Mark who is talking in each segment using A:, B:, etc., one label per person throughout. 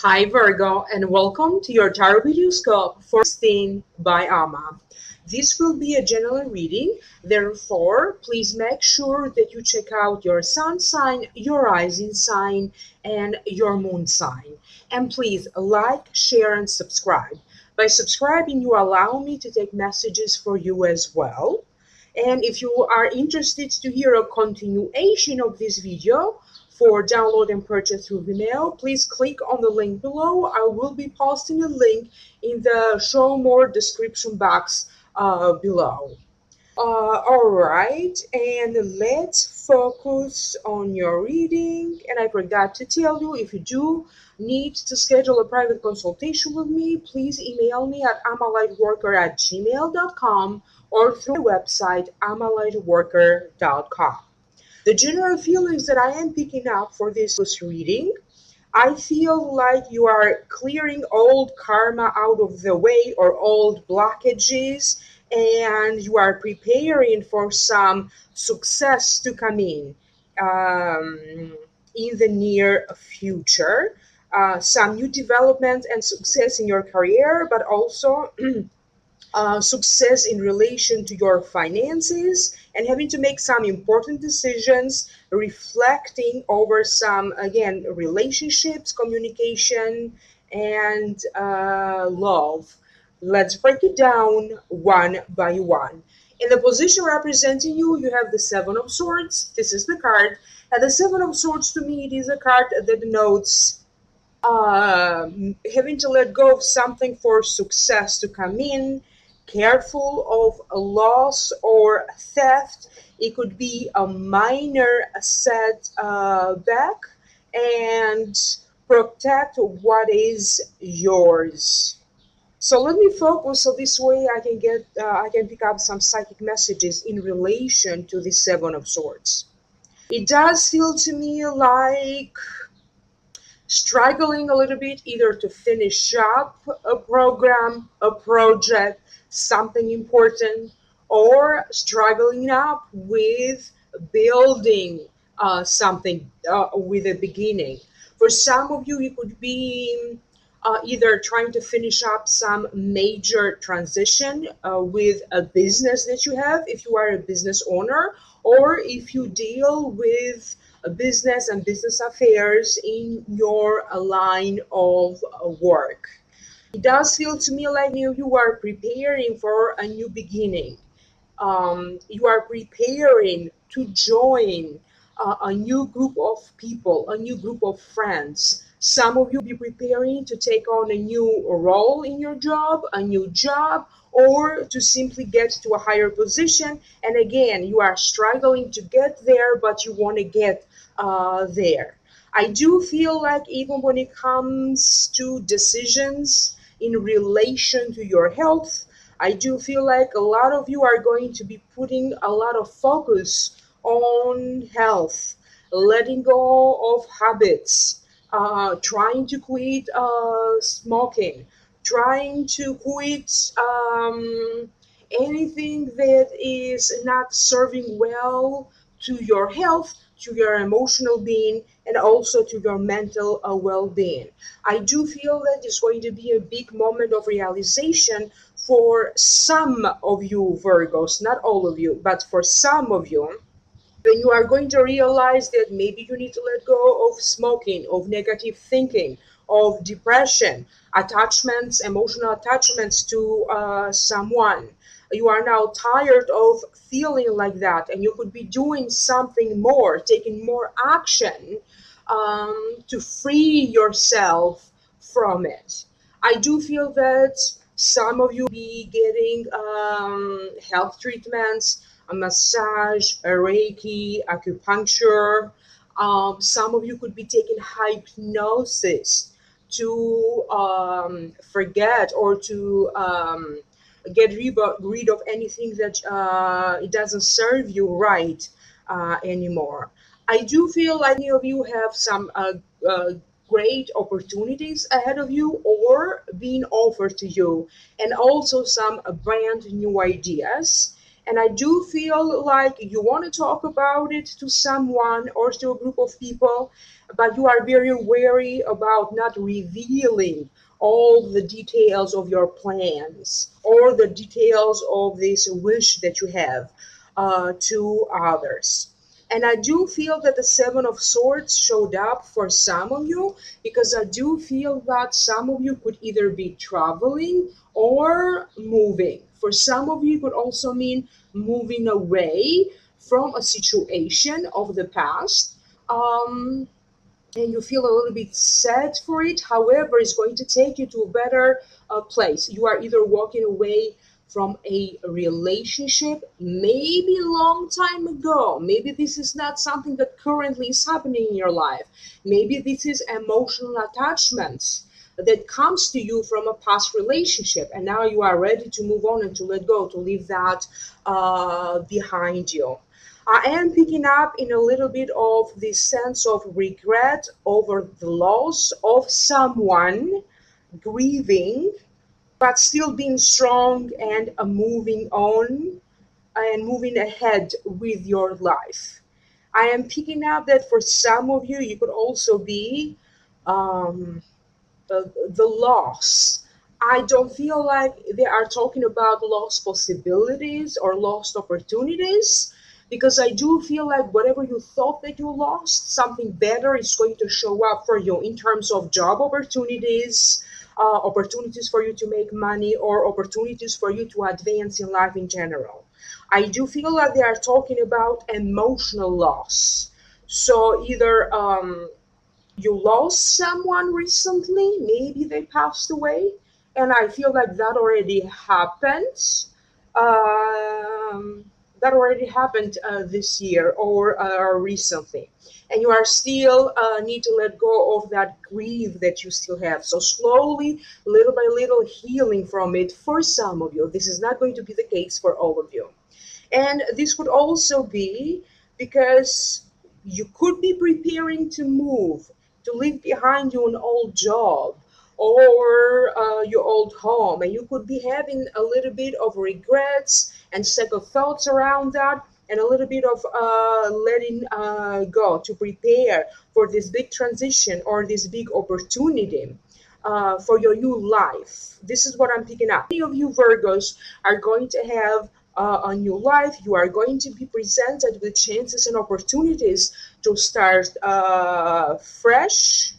A: Hi Virgo, and welcome to your tarot horoscope for 16 by Amma. This will be a general reading, therefore please make sure that you check out your sun sign, your rising sign, and your moon sign. And please like, share, and subscribe. By subscribing, you allow me to take messages for you as well. And if you are interested to hear a continuation of this video, for download and purchase through Vimeo, please click on the link below. I will be posting a link in the show more description box below. All right, and let's focus on your reading. And I forgot to tell you, if you do need to schedule a private consultation with me, please email me at amalightworker@gmail.com or through my website amalightworker.com. The general feelings that I am picking up for this reading, I feel like you are clearing old karma out of the way or old blockages, and you are preparing for some success to come in the near future. Some new development and success in your career, but also success in relation to your finances, and having to make some important decisions, reflecting over some, again, relationships, communication, and love. Let's break it down one by one. In the position representing you, you have the Seven of Swords. This is the card. And the Seven of Swords, to me, it is a card that denotes having to let go of something for success to come in, careful of a loss or theft. It could be a minor setback, and protect what is yours. So let me focus, so this way I can pick up some psychic messages in relation to the Seven of Swords. It does feel to me like struggling a little bit either to finish up a program, a project, something important, or struggling up with building something with a beginning. For some of you, it could be either trying to finish up some major transition with a business that you have, if you are a business owner, or if you deal with a business and business affairs in your line of work. It does feel to me like you are preparing for a new beginning. You are preparing to join a new group of people, a new group of friends. Some of you be preparing to take on a new role in your job, a new job, or to simply get to a higher position. And again, you are struggling to get there, but you want to get there. I do feel like even when it comes to decisions in relation to your health, I do feel like a lot of you are going to be putting a lot of focus on health, letting go of habits, trying to quit smoking, trying to quit anything that is not serving well to your health, to your emotional being, and also to your mental well-being. I do feel that it's going to be a big moment of realization for some of you Virgos, not all of you, but for some of you, when you are going to realize that maybe you need to let go of smoking, of negative thinking, of depression, attachments, emotional attachments to someone. You are now tired of feeling like that, and you could be doing something more, taking more action to free yourself from it. I do feel that some of you be getting health treatments, a massage, a Reiki, acupuncture. Some of you could be taking hypnosis to forget or to get rid of anything that it doesn't serve you right anymore. I do feel like many of you have some great opportunities ahead of you or being offered to you, and also some brand new ideas. And I do feel like you want to talk about it to someone or to a group of people, but you are very wary about not revealing all the details of your plans or the details of this wish that you have to others. And I do feel that the Seven of Swords showed up for some of you because I do feel that some of you could either be traveling or moving. For some of you, it could also mean moving away from a situation of the past. Um, and you feel a little bit sad for it. However, it's going to take you to a better place. You are either walking away from a relationship, maybe a long time ago. Maybe this is not something that currently is happening in your life. Maybe this is emotional attachments that comes to you from a past relationship, and now you are ready to move on and to let go, to leave that behind you. I am picking up in a little bit of this sense of regret over the loss of someone, grieving, but still being strong and moving on and moving ahead with your life. I am picking up that for some of you, you could also be um, the loss. I don't feel like they are talking about lost possibilities or lost opportunities, because I do feel like whatever you thought that you lost, something better is going to show up for you in terms of job opportunities, opportunities for you to make money, or opportunities for you to advance in life in general. I do feel like they are talking about emotional loss. So either you lost someone recently, maybe they passed away, and I feel like that already happened. Um, that already happened this year or recently, and you are still need to let go of that grief that you still have. So slowly, little by little, healing from it for some of you. This is not going to be the case for all of you. And this could also be because you could be preparing to move, to leave behind you an old job or your old home, and you could be having a little bit of regrets and second thoughts around that, and a little bit of letting go to prepare for this big transition or this big opportunity for your new life. This is what I'm picking up. Many of you Virgos are going to have a new life. You are going to be presented with chances and opportunities to start fresh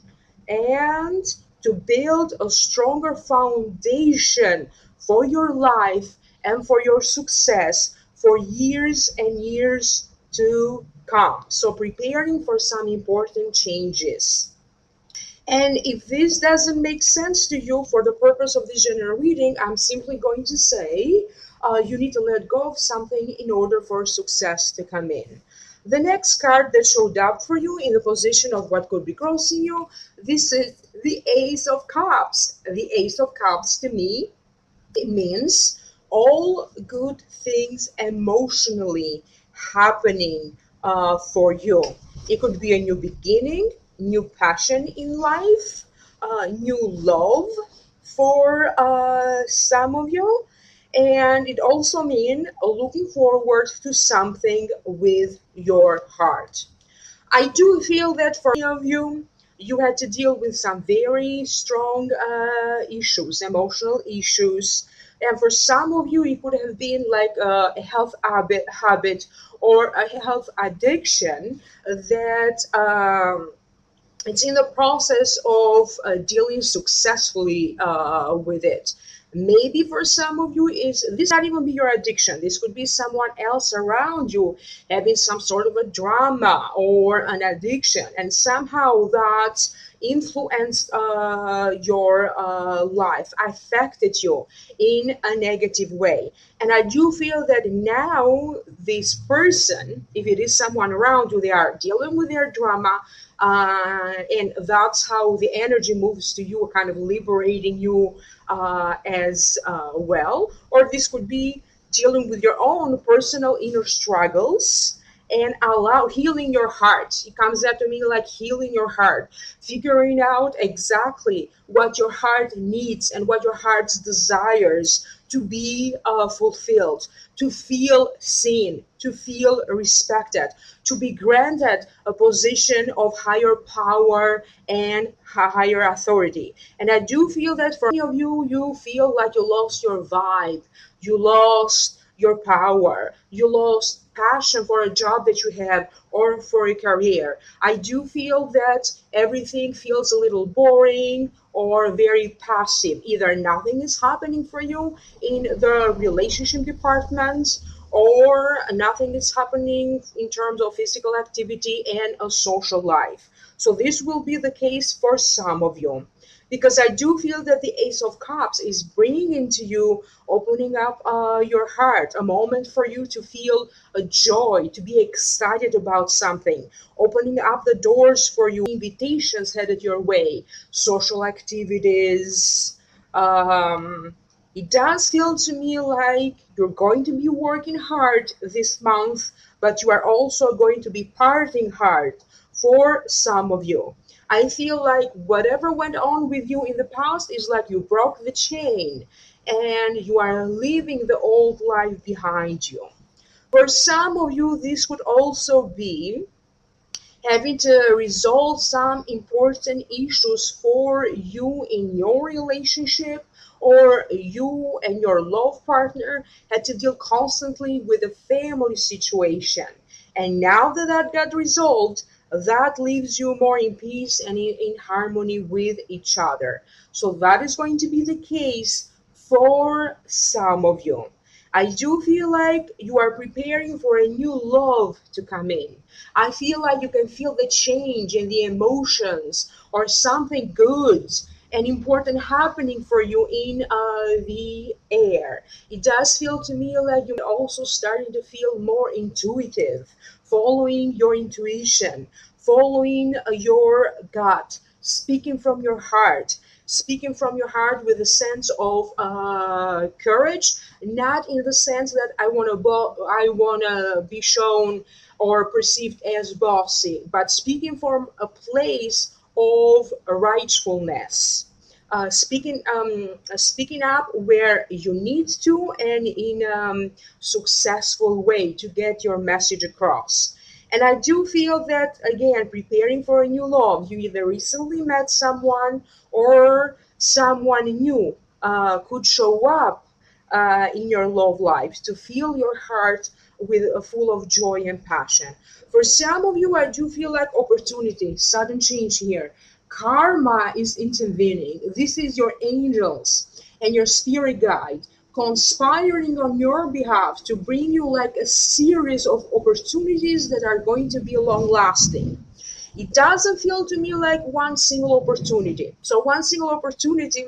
A: and to build a stronger foundation for your life and for your success for years and years to come. So, preparing for some important changes. And if this doesn't make sense to you for the purpose of this general reading, I'm simply going to say you need to let go of something in order for success to come in. The next card that showed up for you in the position of what could be crossing you, this is the Ace of Cups. The Ace of Cups to me, it means all good things emotionally happening for you. It could be a new beginning, new passion in life, new love for some of you. And it also means looking forward to something with your heart. I do feel that for many of you, you had to deal with some very strong issues, emotional issues. And for some of you, it could have been like a health habit or a health addiction that it's in the process of dealing successfully with it. Maybe for some of you, is this not even be your addiction? This could be someone else around you having some sort of a drama or an addiction, and somehow that influenced your life, affected you in a negative way. And I do feel that now this person, if it is someone around you, they are dealing with their drama, and that's how the energy moves to you, kind of liberating you as well. Or this could be dealing with your own personal inner struggles, and allow healing your heart. It comes out to me like healing your heart, figuring out exactly what your heart needs and what your heart desires to be fulfilled, to feel seen, to feel respected, to be granted a position of higher power and higher authority. And I do feel that for many of you, you feel like you lost your vibe, you lost your power, you lost passion for a job that you have or for a career. I do feel that everything feels a little boring or very passive. Either nothing is happening for you in the relationship department, or nothing is happening in terms of physical activity and a social life. So this will be the case for some of you, because I do feel that the Ace of Cups is bringing into you, opening up your heart, a moment for you to feel a joy, to be excited about something, opening up the doors for you, invitations headed your way, social activities. Um, it does feel to me like you're going to be working hard this month, but you are also going to be partying hard for some of you. I feel like whatever went on with you in the past is like you broke the chain and you are leaving the old life behind you. For some of you, this could also be having to resolve some important issues for you in your relationship, or you and your love partner had to deal constantly with a family situation. And now that that got resolved, that leaves you more in peace and in harmony with each other. So that is going to be the case for some of you. I do feel like you are preparing for a new love to come in. I feel like you can feel the change in the emotions or something good and important happening for you in the air. It does feel to me like you're also starting to feel more intuitive, following your intuition, following your gut, speaking from your heart with a sense of courage, not in the sense that I want to be shown or perceived as bossy, but speaking from a place of rightfulness. Speaking up where you need to, and in a successful way to get your message across. And I do feel that, again, preparing for a new love, you either recently met someone or someone new could show up in your love life to fill your heart with full of joy and passion. For some of you, I do feel like opportunity, sudden change here. Karma is intervening. This is your angels and your spirit guide conspiring on your behalf to bring you like a series of opportunities that are going to be long lasting. It doesn't feel to me like one single opportunity. So, one single opportunity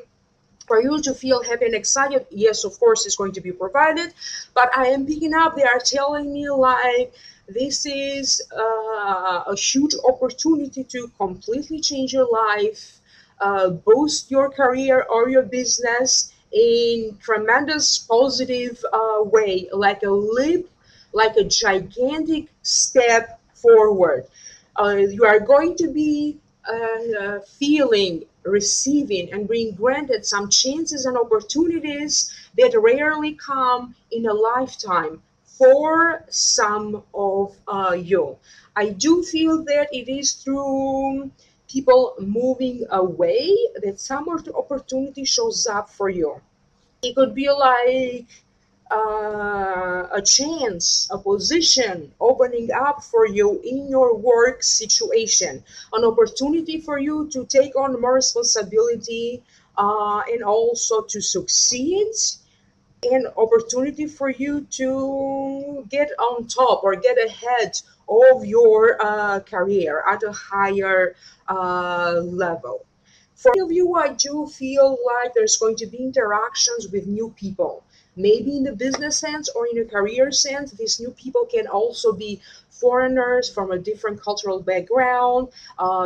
A: for you to feel happy and excited, yes, of course, is going to be provided. But I am picking up, they are telling me like this is a huge opportunity to completely change your life, boost your career or your business in tremendous positive way, like a leap, like a gigantic step forward. You are going to be feeling, receiving, and being granted some chances and opportunities that rarely come in a lifetime for some of you. I do feel that it is through people moving away that some of the opportunity shows up for you. It could be like a chance, a position opening up for you in your work situation, an opportunity for you to take on more responsibility and also to succeed, an opportunity for you to get on top or get ahead of your career at a higher level. For many of you, I do feel like there's going to be interactions with new people. Maybe in the business sense or in a career sense, these new people can also be foreigners from a different cultural background,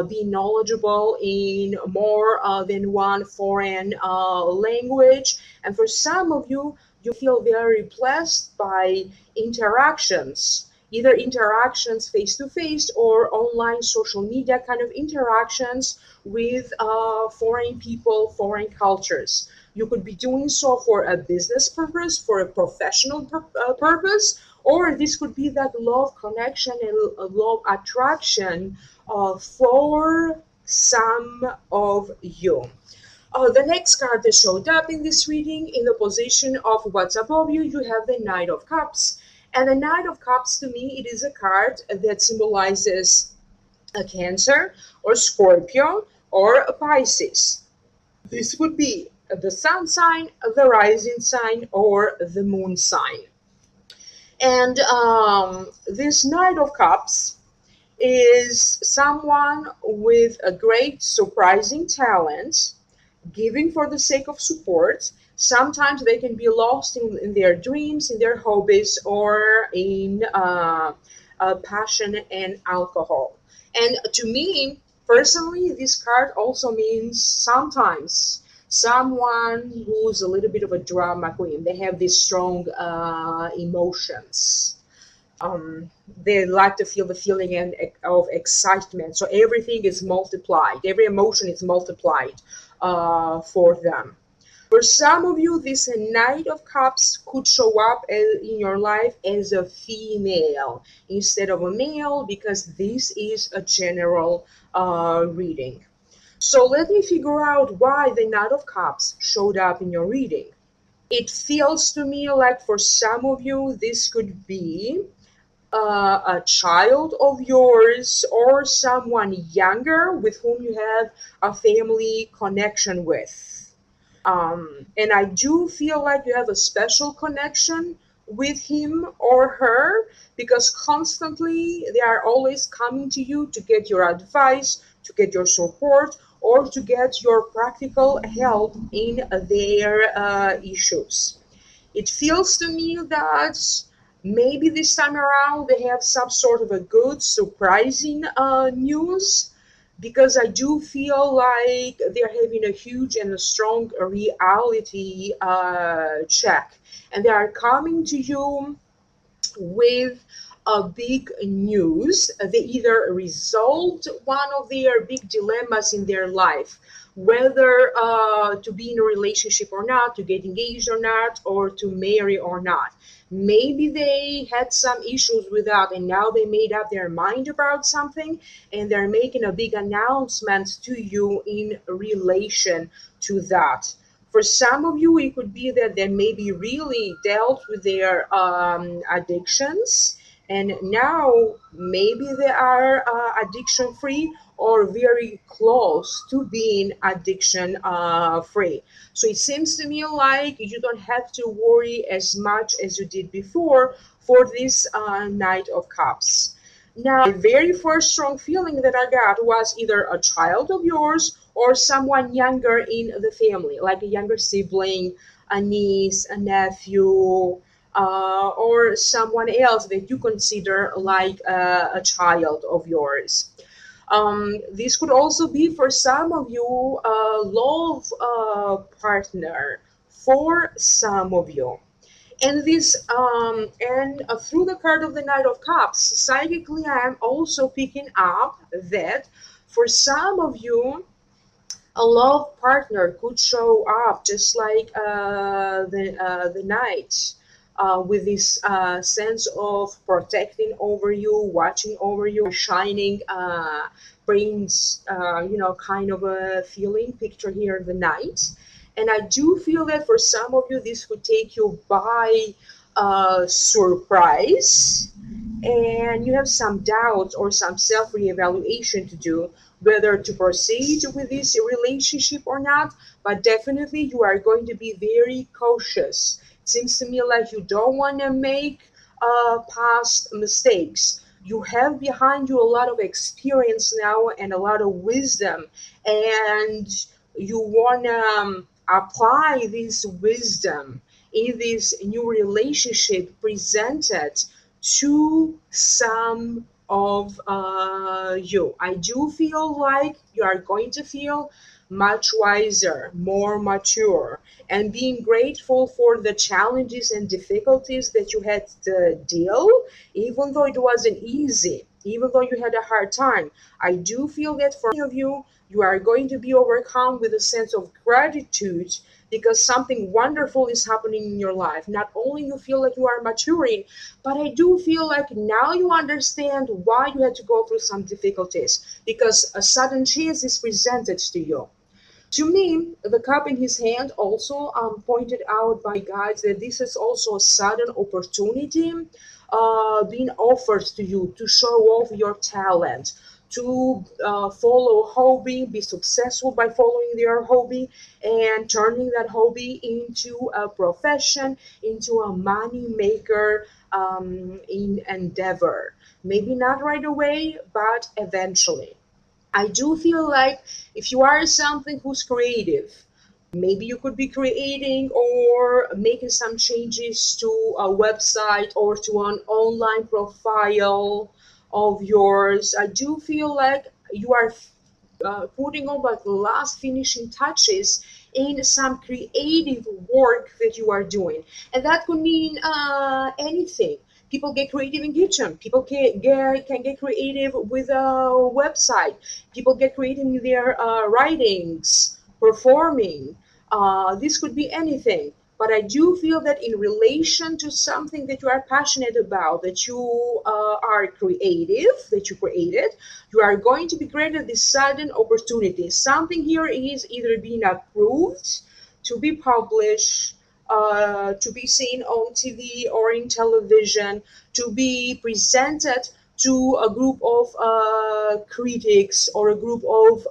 A: be knowledgeable in more than one foreign language. And for some of you, you feel very blessed by interactions either interactions face to face or online social media kind of interactions with foreign people, foreign cultures. You could be doing so for a business purpose, for a professional purpose, or this could be that love connection and love attraction for some of you. The next card that showed up in this reading, in the position of what's above you, you have the Knight of Cups. And the Knight of Cups, to me, it is a card that symbolizes a Cancer or Scorpio or a Pisces. This would be the Sun sign, the rising sign, or the Moon sign. And this Knight of Cups is someone with a great surprising talent, giving for the sake of support. Sometimes they can be lost in their dreams, in their hobbies, or in passion and alcohol. And to me, personally, this card also means sometimes someone who's a little bit of a drama queen. They have these strong emotions. They like to feel the feeling of excitement. So everything is multiplied. Every emotion is multiplied for them. For some of you, this Knight of Cups could show up in your life as a female instead of a male, because this is a general reading. So let me figure out why the Knight of Cups showed up in your reading. It feels to me like for some of you, this could be a child of yours or someone younger with whom you have a family connection with. And I do feel like you have a special connection with him or her, because constantly they are always coming to you to get your advice, to get your support, or to get your practical help in their issues. It feels to me that maybe this time around they have some sort of a good, surprising news, because I do feel like they're having a huge and a strong reality check, and they are coming to you with a big news. They either resolved one of their big dilemmas in their life, whether to be in a relationship or not, to get engaged or not, or to marry or not. Maybe they had some issues with that, and now they made up their mind about something, and they're making a big announcement to you in relation to that. For some of you, it could be that they maybe really dealt with their addictions, and now maybe they are addiction free or very close to being addiction free. So it seems to me like you don't have to worry as much as you did before for this Knight of Cups. Now, the very first strong feeling that I got was either a child of yours or someone younger in the family, like a younger sibling, a niece, a nephew, or someone else that you consider like a child of yours. This could also be for some of you a love partner for some of you. And this and through the card of the Knight of Cups, psychically I am also picking up that for some of you a love partner could show up just like the knight, with this sense of protecting over you, watching over you, shining, brings kind of a feeling. Picture here the knight, and I do feel that for some of you this would take you by surprise, and you have some doubts or some self reevaluation to do whether to proceed with this relationship or not. But definitely, you are going to be very cautious. It seems to me like you don't want to make past mistakes. You have behind you a lot of experience now and a lot of wisdom, and you want to apply this wisdom in this new relationship presented to some of you. I do feel like you are going to feel much wiser, more mature, and being grateful for the challenges and difficulties that you had to deal, even though it wasn't easy, even though you had a hard time. I do feel that for many of you, you are going to be overcome with a sense of gratitude because something wonderful is happening in your life. Not only you feel like you are maturing, but I do feel like now you understand why you had to go through some difficulties because a sudden chance is presented to you. To me, the cup in his hand also pointed out by guides that this is also a sudden opportunity being offered to you to show off your talent, to follow a hobby, be successful by following your hobby, and turning that hobby into a profession, into a money maker in endeavor. Maybe not right away, but eventually. I do feel like if you are something who's creative, maybe you could be creating or making some changes to a website or to an online profile of yours. I do feel like you are putting on like the last finishing touches in some creative work that you are doing, and that could mean anything. People get creative in kitchen. People can get creative with a website. People get creative in their writings, performing. This could be anything. But I do feel that in relation to something that you are passionate about, that you are creative, that you created, you are going to be granted this sudden opportunity. Something here is either being approved to be published, to be seen on TV or in television, to be presented to a group of critics or a group of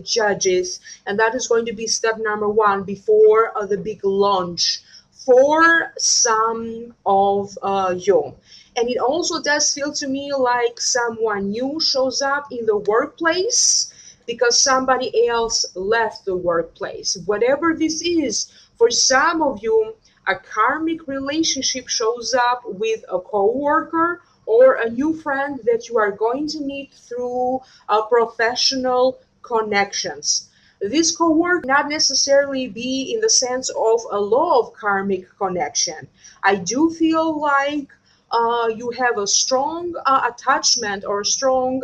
A: judges. And that is going to be step number one before the big launch for some of you. And it also does feel to me like someone new shows up in the workplace because somebody else left the workplace. Whatever this is, for some of you, a karmic relationship shows up with a coworker or a new friend that you are going to meet through professional connections. This co-work not necessarily be in the sense of a law of karmic connection. I do feel like you have a strong attachment or a strong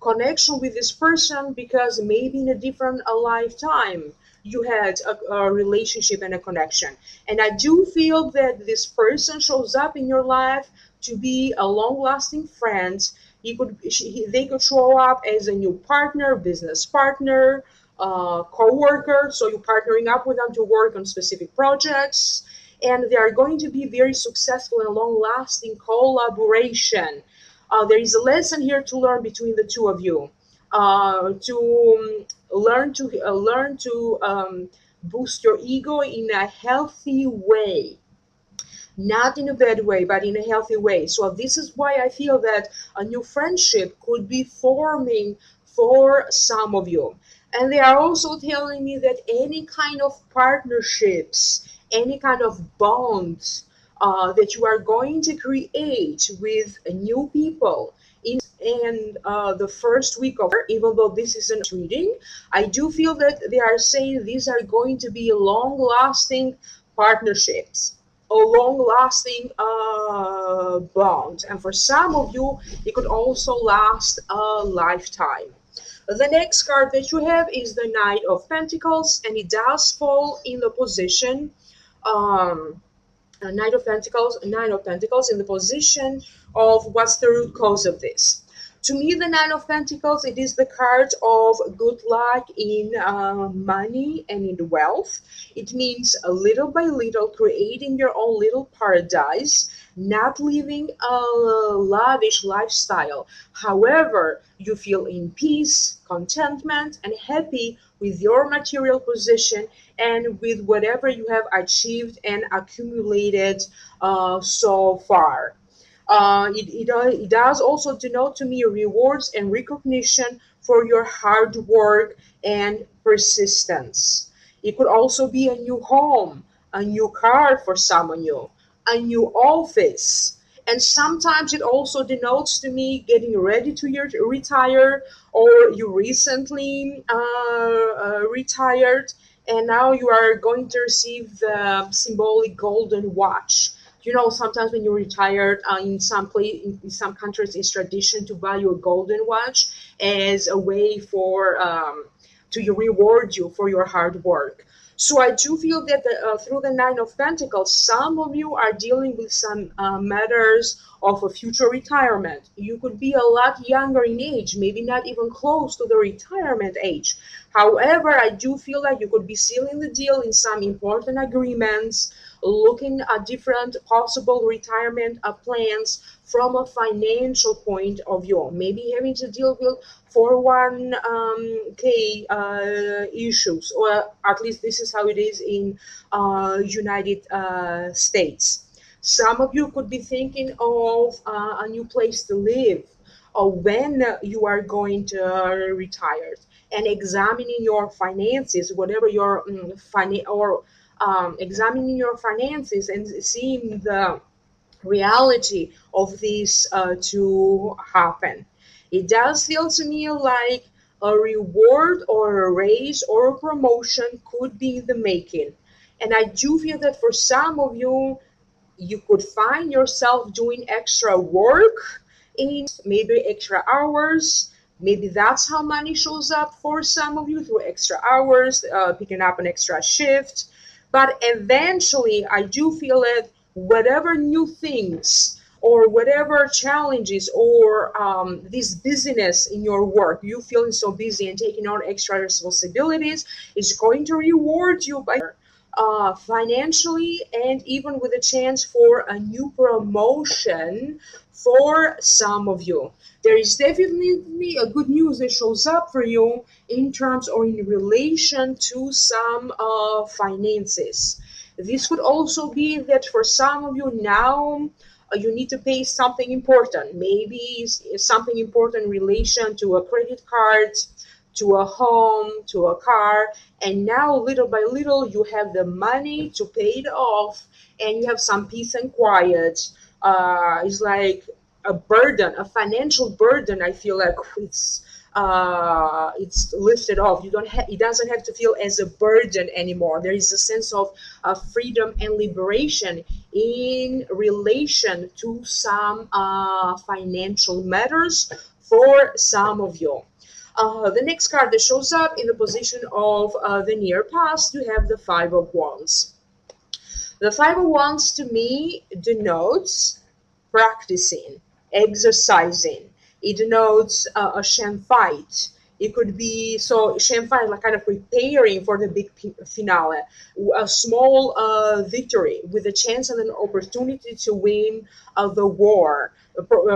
A: connection with this person because maybe in a different lifetime you had a relationship and a connection. And I do feel that this person shows up in your life to be a long-lasting friend. They could show up as a new partner, business partner, co-worker. So you're partnering up with them to work on specific projects, and they are going to be very successful and long-lasting collaboration. There is a lesson here to learn between the two of you. To learn to boost your ego in a healthy way, not in a bad way, but in a healthy way. So this is why I feel that a new friendship could be forming for some of you. And they are also telling me that any kind of partnerships, any kind of bonds that you are going to create with new people in the first week of, even though this isn't reading, I do feel that they are saying these are going to be long lasting partnerships, a long lasting bond. And for some of you, it could also last a lifetime. The next card that you have is the Knight of Pentacles, and it does fall in the position. Um, Nine of Pentacles in the position of what's the root cause of this. To me, the Nine of Pentacles, it is the card of good luck in money and in wealth. It means little by little creating your own little paradise, not living a lavish lifestyle. However, you feel in peace, contentment, and happy with your material position and with whatever you have achieved and accumulated so far. It does also denote to me rewards and recognition for your hard work and persistence. It could also be a new home, a new car for some of you, a new office, And sometimes it also denotes to me getting ready to retire, or you recently retired, and now you are going to receive the symbolic golden watch. You know, sometimes when you're retired, in some countries, it's tradition to buy you a golden watch as a way for to reward you for your hard work. So I do feel that through the Nine of Pentacles, some of you are dealing with some matters of a future retirement. You could be a lot younger in age, maybe not even close to the retirement age. However, I do feel like you could be sealing the deal in some important agreements, looking at different possible retirement plans from a financial point of view. Maybe having to deal with 401k issues, or at least this is how it is in United States. Some of you could be thinking of a new place to live, or when you are going to retire, and examining your finances, whatever your examining your finances and seeing the reality of this to happen. It does feel to me like a reward or a raise or a promotion could be in the making. And I do feel that for some of you, you could find yourself doing extra work in maybe extra hours. Maybe that's how money shows up for some of you, through extra hours, picking up an extra shift. But eventually, I do feel it, whatever new things or whatever challenges or this busyness in your work, you feeling so busy and taking on extra responsibilities, is going to reward you by financially, and even with a chance for a new promotion for some of you. There is definitely a good news that shows up for you in terms or in relation to some finances. This could also be that for some of you now, you need to pay something important. Maybe it's something important in relation to a credit card, to a home, to a car, and now little by little you have the money to pay it off, and you have some peace and quiet. It's like a burden, a financial burden. I feel like it's lifted off. It doesn't have to feel as a burden anymore. There is a sense of freedom and liberation in relation to some financial matters for some of you. The next card that shows up in the position of the near past, you have the Five of Wands. The Five of Wands to me denotes practicing, exercising. It denotes a sham fight. It could be, so sham fight, like kind of preparing for the big finale, a small victory with a chance and an opportunity to win the war,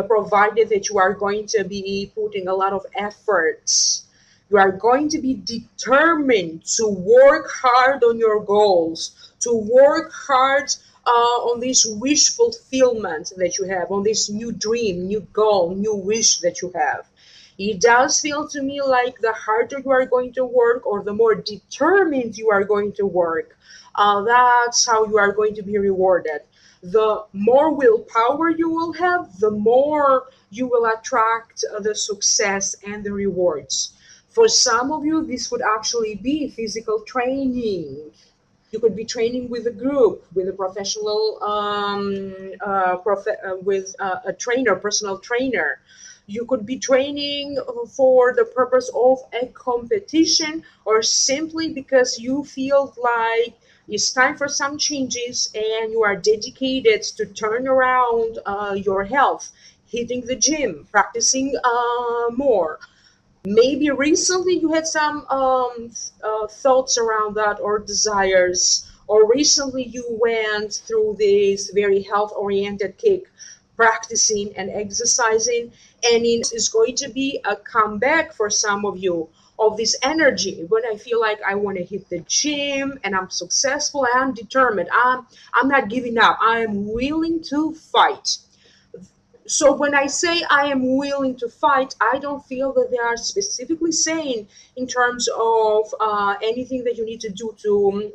A: provided that you are going to be putting a lot of efforts. You are going to be determined to work hard on your goals, to work hard on this wish fulfillment that you have, on this new dream, new goal, new wish that you have. It does feel to me like the harder you are going to work, or the more determined you are going to work, that's how you are going to be rewarded. The more willpower you will have, the more you will attract the success and the rewards. For some of you, this would actually be physical training. You could be training with a group, with a professional, with a trainer, personal trainer. You could be training for the purpose of a competition, or simply because you feel like it's time for some changes and you are dedicated to turn around your health, hitting the gym, practicing more. Maybe recently you had some thoughts around that, or desires, or recently you went through this very health oriented kick, practicing and exercising, and it is going to be a comeback for some of you of this energy when I feel like I want to hit the gym and I'm successful, I'm determined, I'm not giving up, I'm willing to fight. So when I say I am willing to fight, I don't feel that they are specifically saying in terms of anything that you need to do to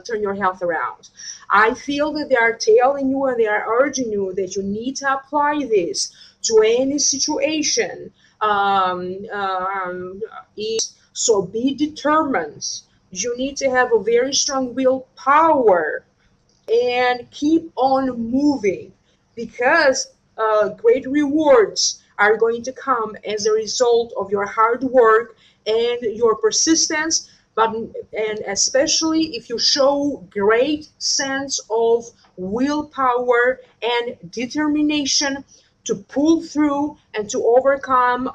A: turn your health around. I feel that they are telling you and they are urging you that you need to apply this to any situation. Um, um, so be determined. You need to have a very strong willpower and keep on moving because great rewards are going to come as a result of your hard work and your persistence, but and especially if you show great sense of willpower and determination to pull through and to overcome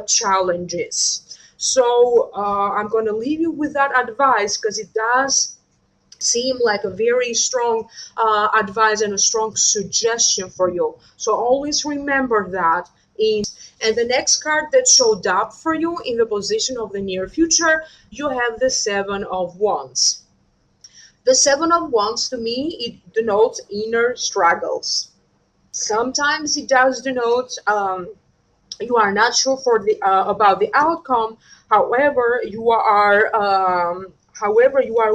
A: challenges. So I'm going to leave you with that advice because it does seem like a very strong advice and a strong suggestion for you. So always remember that. And the next card that showed up for you in the position of the near future, you have the Seven of Wands. The Seven of Wands to me, it denotes inner struggles. Sometimes it does denote you are not sure for the about the outcome. However, you are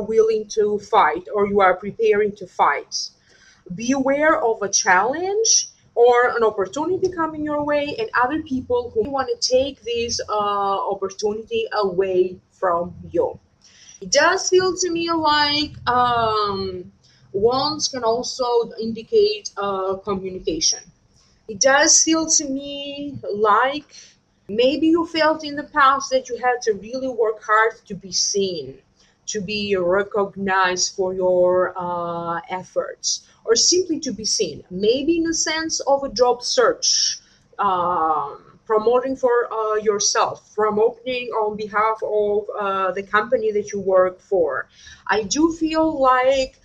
A: willing to fight or you are preparing to fight. Be aware of a challenge or an opportunity coming your way and other people who want to take this opportunity away from you. It does feel to me like wands can also indicate communication. It does feel to me like maybe you felt in the past that you had to really work hard to be seen, to be recognized for your efforts, or simply to be seen. Maybe in a sense of a job search, promoting for yourself, promoting on behalf of the company that you work for. I do feel like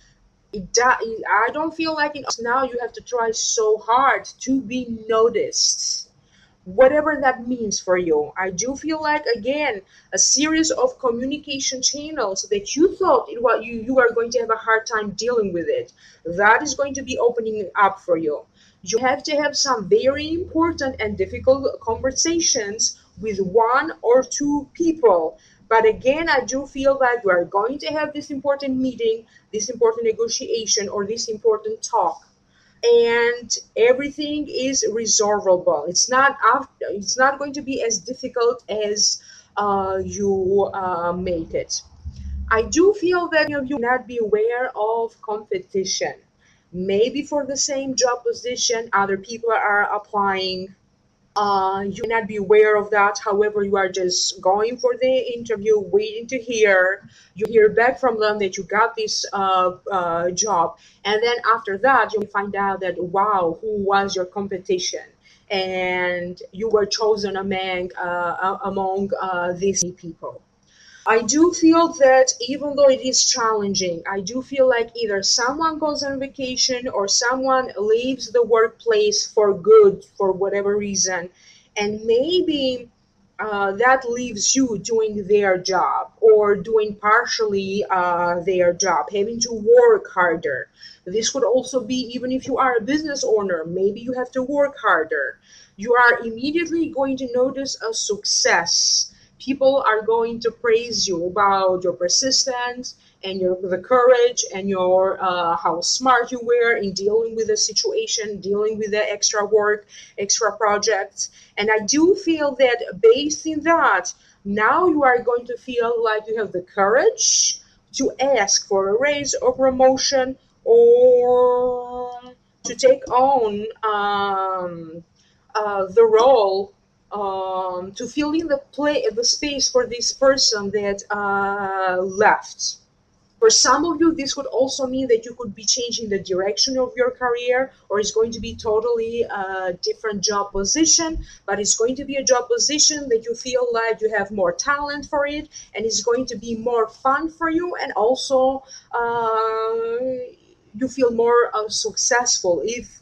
A: I don't feel like now you have to try so hard to be noticed, whatever that means for you. I do feel like again a series of communication channels that you thought you are going to have a hard time dealing with it. That is going to be opening up for you. You have to have some very important and difficult conversations with one or two people. But again, I do feel that you are going to have this important meeting, this important negotiation, or this important talk, and everything is resolvable. It's not going to be as difficult as you make it. I do feel that many of you not be aware of competition. Maybe for the same job position, other people are applying. You may not be aware of that. However, you are just going for the interview, waiting to hear. You hear back from them that you got this job. And then after that, you find out that, wow, who was your competition? And you were chosen among these people. I do feel that even though it is challenging, I do feel like either someone goes on vacation or someone leaves the workplace for good for whatever reason, and maybe that leaves you doing their job or doing partially their job, having to work harder. This could also be even if you are a business owner, maybe you have to work harder. You are immediately going to notice a success. People are going to praise you about your persistence and the courage and your how smart you were in dealing with the situation, dealing with the extra work, extra projects. And I do feel that based in that, now you are going to feel like you have the courage to ask for a raise or promotion or to take on the role, to fill in the space for this person that left. For some of you, this could also mean that you could be changing the direction of your career, or it's going to be totally a different job position, but it's going to be a job position that you feel like you have more talent for it, and it's going to be more fun for you, and also you feel more successful if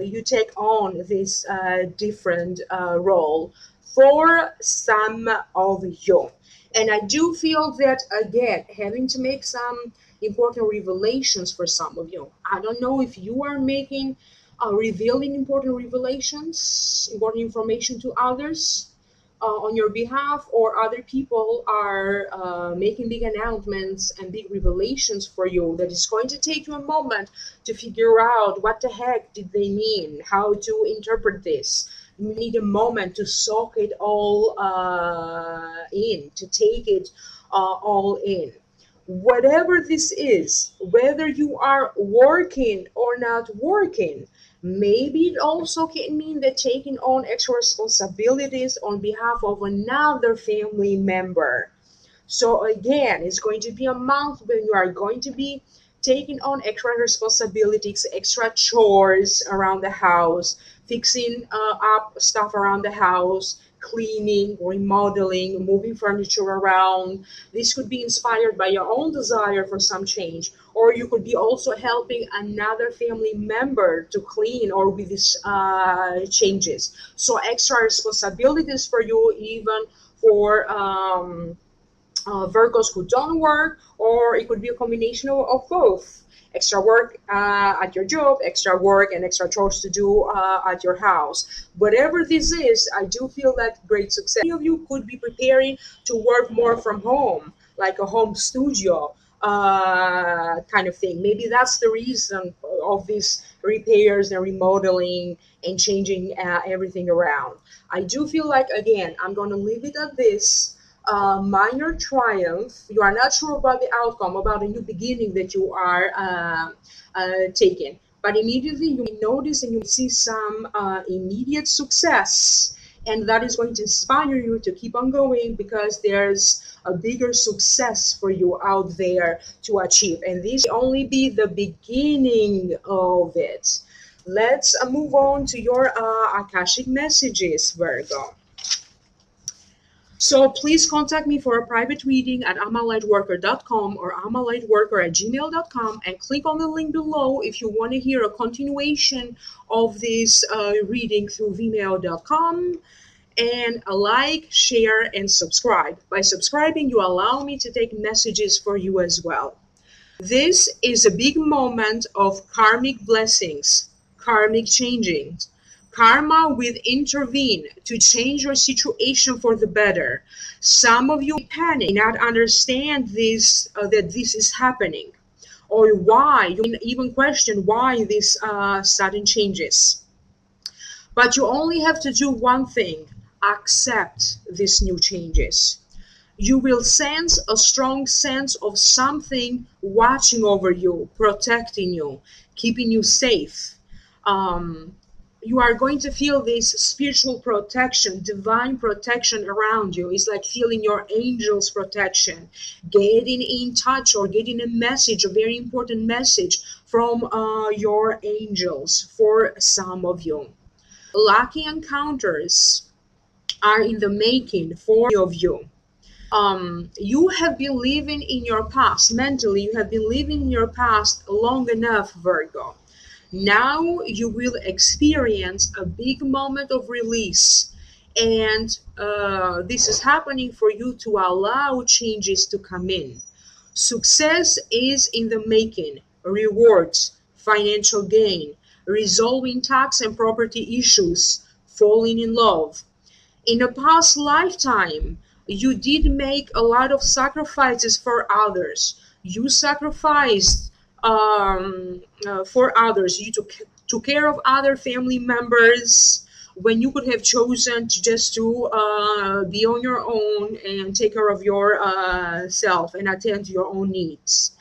A: you take on this different role for some of you. And I do feel that, again, having to make some important revelations for some of you. I don't know if you are making revealing important revelations, important information to others on your behalf, or other people are making big announcements and big revelations for you that is going to take you a moment to figure out what the heck did they mean, how to interpret this. You need a moment to soak it all in, to take it all in. Whatever this is, whether you are working or not working, maybe it also can mean that taking on extra responsibilities on behalf of another family member. So again, it's going to be a month when you are going to be taking on extra responsibilities, extra chores around the house, fixing up stuff around the house, cleaning, remodeling, moving furniture around. This could be inspired by your own desire for some change, or you could be also helping another family member to clean or with these changes. So extra responsibilities for you, even for Virgos who don't work, or it could be a combination of both. Extra work at your job, extra work and extra chores to do at your house. Whatever this is, I do feel that great success. Many of you could be preparing to work more from home, like a home studio kind of thing. Maybe that's the reason of these repairs and remodeling and changing everything around. I do feel like, again, I'm going to leave it at this minor triumph. You are not sure about the outcome, about a new beginning that you are taking. But immediately you may notice and you may see some immediate success. And that is going to inspire you to keep on going because there's a bigger success for you out there to achieve. And this will only be the beginning of it. Let's move on to your Akashic messages, Virgo. So please contact me for a private reading at amalightworker.com or amalightworker@gmail.com and click on the link below if you want to hear a continuation of this reading through vimeo.com. And a like, share, and subscribe. By subscribing, you allow me to take messages for you as well. This is a big moment of karmic blessings, karmic changing. Karma will intervene to change your situation for the better. Some of you panic, not understand this that this is happening, or why. You can even question why these sudden changes. But you only have to do one thing: accept these new changes. You will sense a strong sense of something watching over you, protecting you, keeping you safe. You are going to feel this spiritual protection, divine protection around you. It's like feeling your angel's protection, getting in touch or getting a message, a very important message from your angels for some of you. Lucky encounters are in the making for many of you. You have been living in your past mentally. You have been living in your past long enough, Virgo. Now you will experience a big moment of release, and this is happening for you to allow changes to come in. Success is in the making. Rewards, financial gain, resolving tax and property issues, falling in love. In a past lifetime, you did make a lot of sacrifices for others. You sacrificed for others. You took care of other family members when you could have chosen to just to be on your own and take care of yourself and attend to your own needs.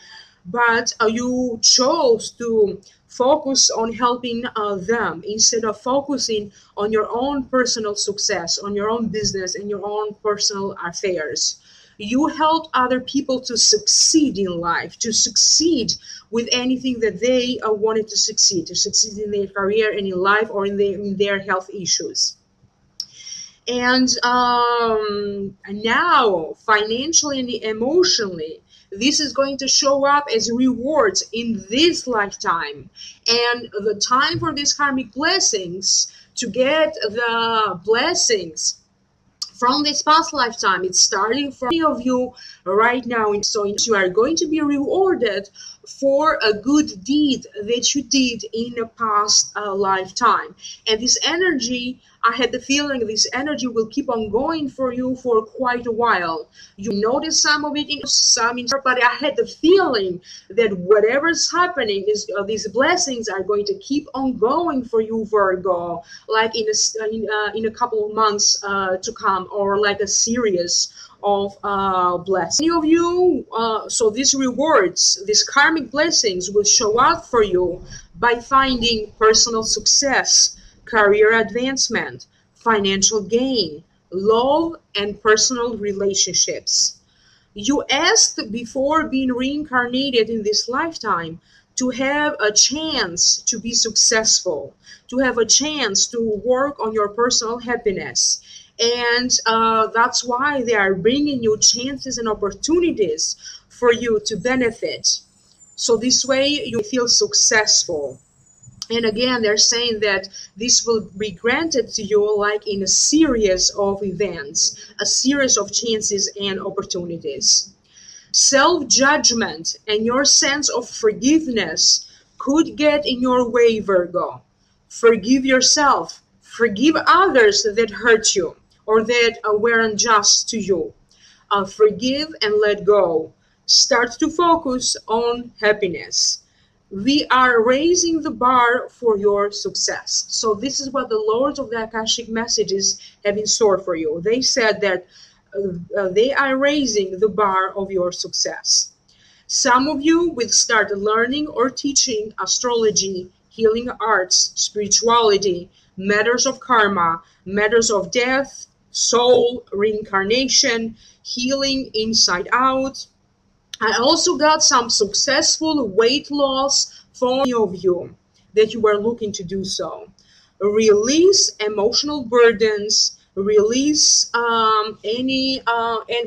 A: But you chose to focus on helping them instead of focusing on your own personal success, on your own business and your own personal affairs. You helped other people to succeed in life, to succeed with anything that they wanted to succeed in their career and in life, or in their health issues. And now, financially and emotionally, this is going to show up as rewards in this lifetime. And the time for these karmic blessings, to get the blessings from this past lifetime. It's starting from many of you right now. And so you are going to be rewarded for a good deed that you did in a past lifetime. And this energy, I had the feeling this energy will keep on going for you for quite a while. You notice some of it in some, but I had the feeling that whatever's happening is these blessings are going to keep on going for you, Virgo, like in a couple of months to come, or like a series of blessings. Many of you, so these rewards, these karmic blessings will show up for you by finding personal success, career advancement, financial gain, love, and personal relationships. You asked before being reincarnated in this lifetime to have a chance to be successful, to have a chance to work on your personal happiness. And that's why they are bringing you chances and opportunities for you to benefit. So this way you feel successful. And again, they're saying that this will be granted to you like in a series of events, a series of chances and opportunities. Self-judgment and your sense of forgiveness could get in your way, Virgo. Forgive yourself. Forgive others that hurt you or that were unjust to you. Forgive and let go. Start to focus on happiness. We are raising the bar for your success. So this is what the Lords of the Akashic Messages have in store for you. They said that they are raising the bar of your success. Some of you will start learning or teaching astrology, healing arts, spirituality, matters of karma, matters of death, soul, reincarnation, healing inside out. I also got some successful weight loss for many of you that you were looking to do so. Release emotional burdens, release and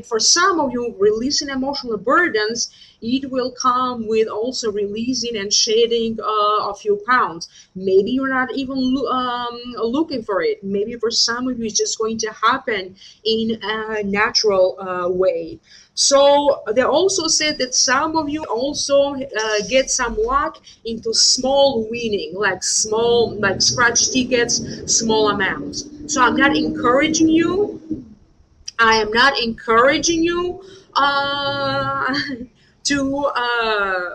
A: for some of you, releasing emotional burdens, it will come with also releasing and shedding a few pounds. Maybe you're not even looking for it. Maybe for some of you, it's just going to happen in a natural way. So they also said that some of you also get some luck into small winning, like small, like scratch tickets, small amounts. So I'm not encouraging you. I am not encouraging you uh, to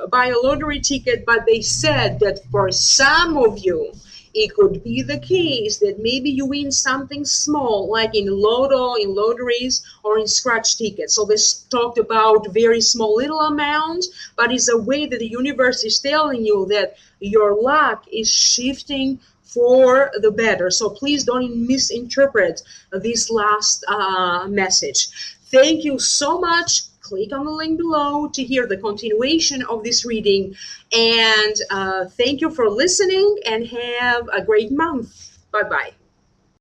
A: buy a lottery ticket, but they said that for some of you, it could be the case that maybe you win something small, like in lotto, in lotteries, or in scratch tickets. So they talked about very small little amounts, but it's a way that the universe is telling you that your luck is shifting for the better. So please don't misinterpret this last message. Thank you so much. Click on the link below to hear the continuation of this reading. And thank you for listening and have a great month. Bye-bye.